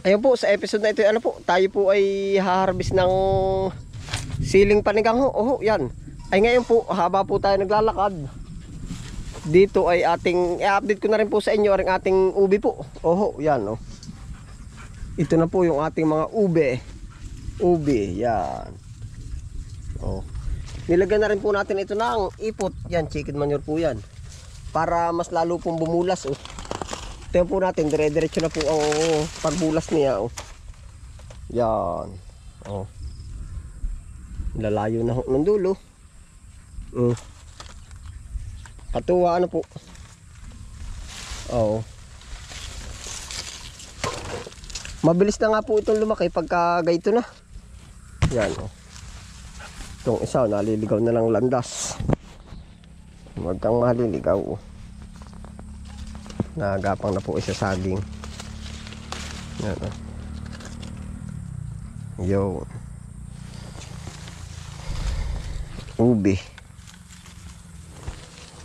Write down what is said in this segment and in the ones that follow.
Ayun po, sa episode na ito, ano po, tayo po ay haharvest ng siling panigang ho. Oho, yan. Ay ngayon po, haba po tayo naglalakad. Dito ay ating, i-update ko na rin po sa inyo ang ating ube po. Oho, yan oh. Ito na po yung ating mga ube. Ube, yan. Oh. Nilagyan na rin po natin ito ng ipot. Yan, chicken manure po yan. Para mas lalo pong bumulas oh. Ito po natin, dire-diretso na po ang pagbulas niya oh. Yan. Oh. Lalayo na ho ng dulo. Katuwa ano po. Oh. Mabilis na nga po itong lumaki pagka gayto na. Yan oh. Itong isa naliligaw na lang landas. Huwag kang maliligaw oh. Nagapang na po isa saging. Yan oh. Yo. Ube.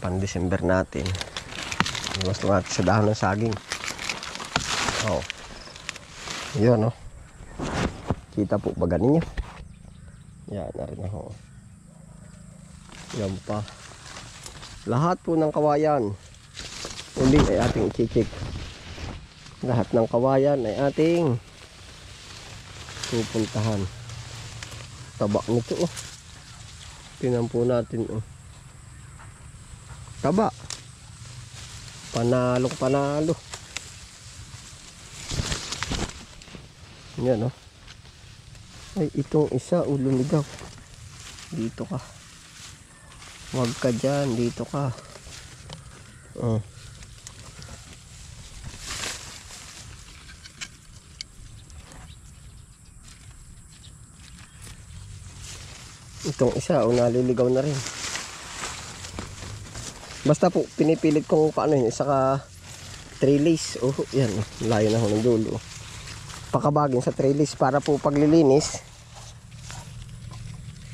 Pan December natin. Gusto natin sa dahon ng saging. Oh. Yun oh. Kita po ba ganinyo? Yan na rin ako. Yan pa. Lahat po ng kawayan uli ay ating i-check. Lahat ng kawayan ay ating pupuntahan. Taba nito oh. Tingnan po natin oh. Taba. Panalong panalo. Yan oh. Ay itong isa lumigaw. Dito ka. Huwag ka dyan. Dito ka. Oh. Itong isa naliligaw na rin. Basta po pinipilit kong paano yun, isa ka trellis. Oh, yan, layo na ho ng dulo. Pakabagin sa trellis para po paglilinis.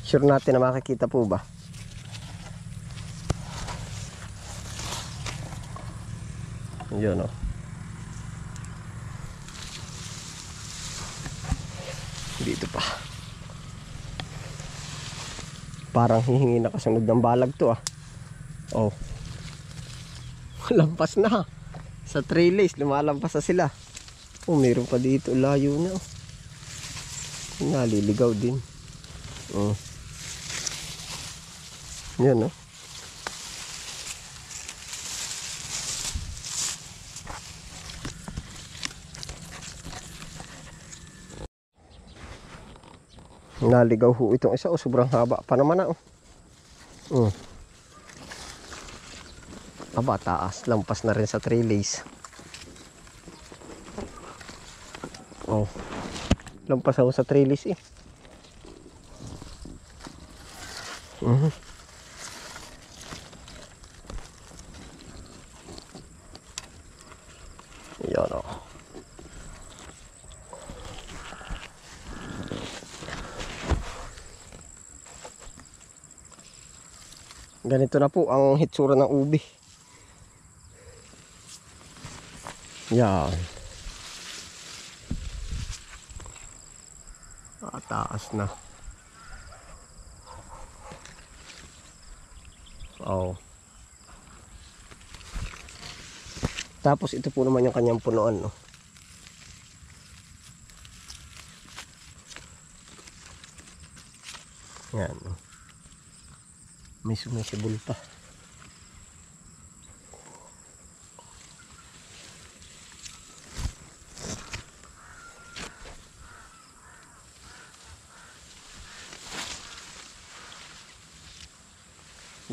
Sure natin na makikita po ba. Yun oh. Dito pa. Parang hihingi na kasunod ng balag to ah. Oh. Lampas na. Sa trellis, lumalampas na sila. Oh, meron pa dito. Layo na oh. Naliligaw din. Oh. Yan oh. Naligaw ho itong isa oh. Sobrang haba pa naman na oh. Aba, taas. Lampas na rin sa trellis. Oh. Lampas ako sa trellis eh. Yan oh. Ganito na po ang hitsura ng ube. Yan. Taas na. Oh. Tapos ito po naman yung kanyang punuan, no. Yan. May sumisibol pa.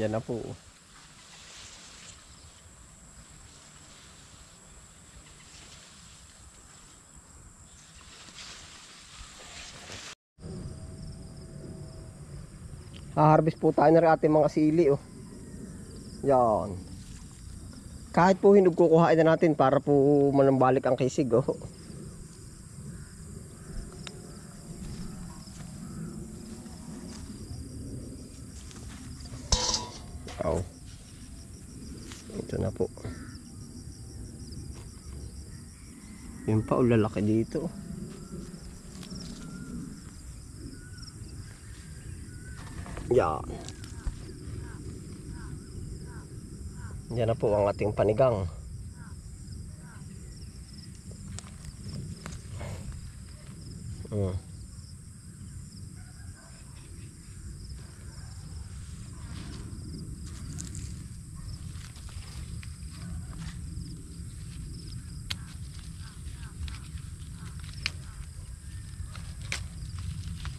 Yan na po. Harvest po tayo na rin ating mga sili oh. Yan. Kahit po hinog kukuhain na natin para po manambalik ang kisig oh. Oh. Ito na po. Yun pa, lalaki dito. Yan. Yan na po ang ating panigang.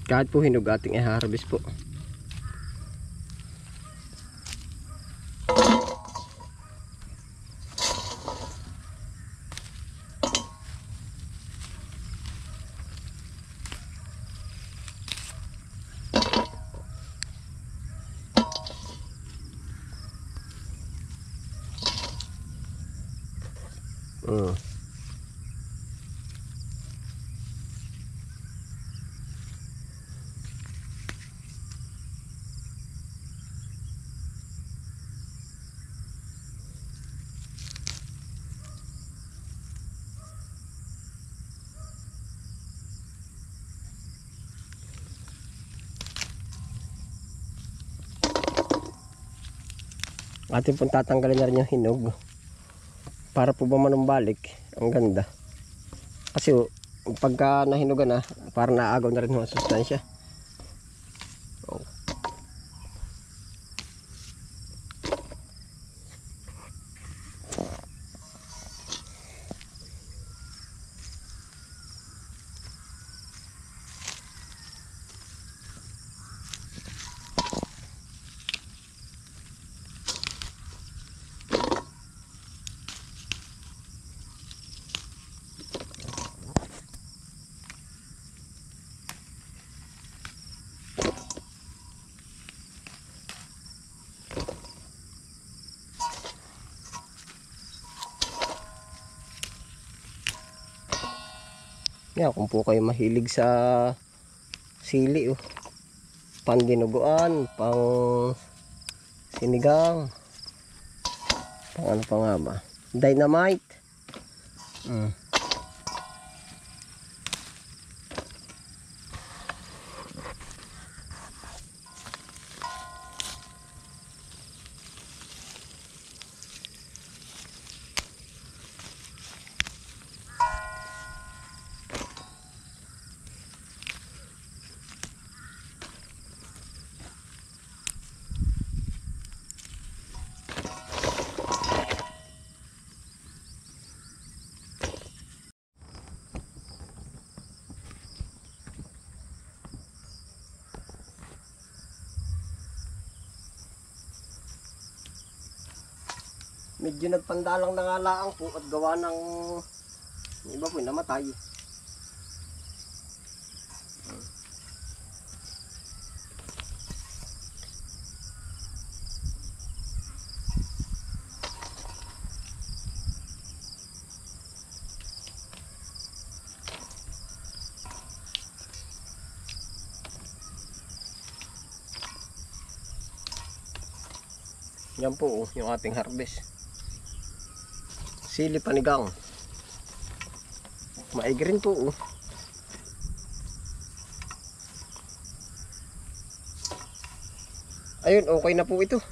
Kahit po hinog ating i-harvest po. Atin pong tatanggalin na rin yung hinog para po ba manumbalik. Ang ganda kasi pagka nahinugan na para naagaw na rin yung sustansya. Yan, kung po kayo mahilig sa sili, pang dinuguan, pang sinigang, pang ano pa nga ba, dynamite. Medyo nagpandalang na nga laang po at gawa ng iba po namatay. Yan po yung ating harvest. Sili panigang. Maigi rin po. Ayun, okay na po ito.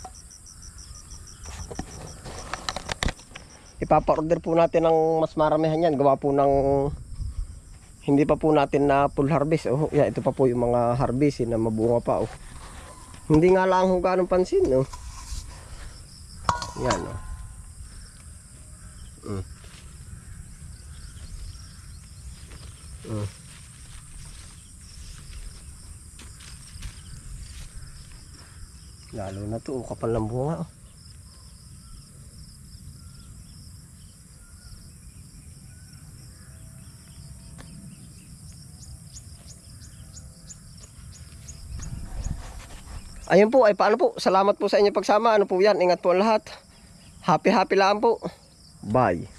Ipapa-order po natin ng mas maramihan yan. Gawa po ng hindi pa po natin na full harvest. Yeah, ito pa po yung mga harvest na mabunga pa. Hindi nga lang huga ng pansin. Yan. Lalo na to, kapal ng bunga. Ayun po, ay paano po? Salamat po sa inyong pagsama. Ano po yan? Ingat po ang lahat. Happy lang po. Bye.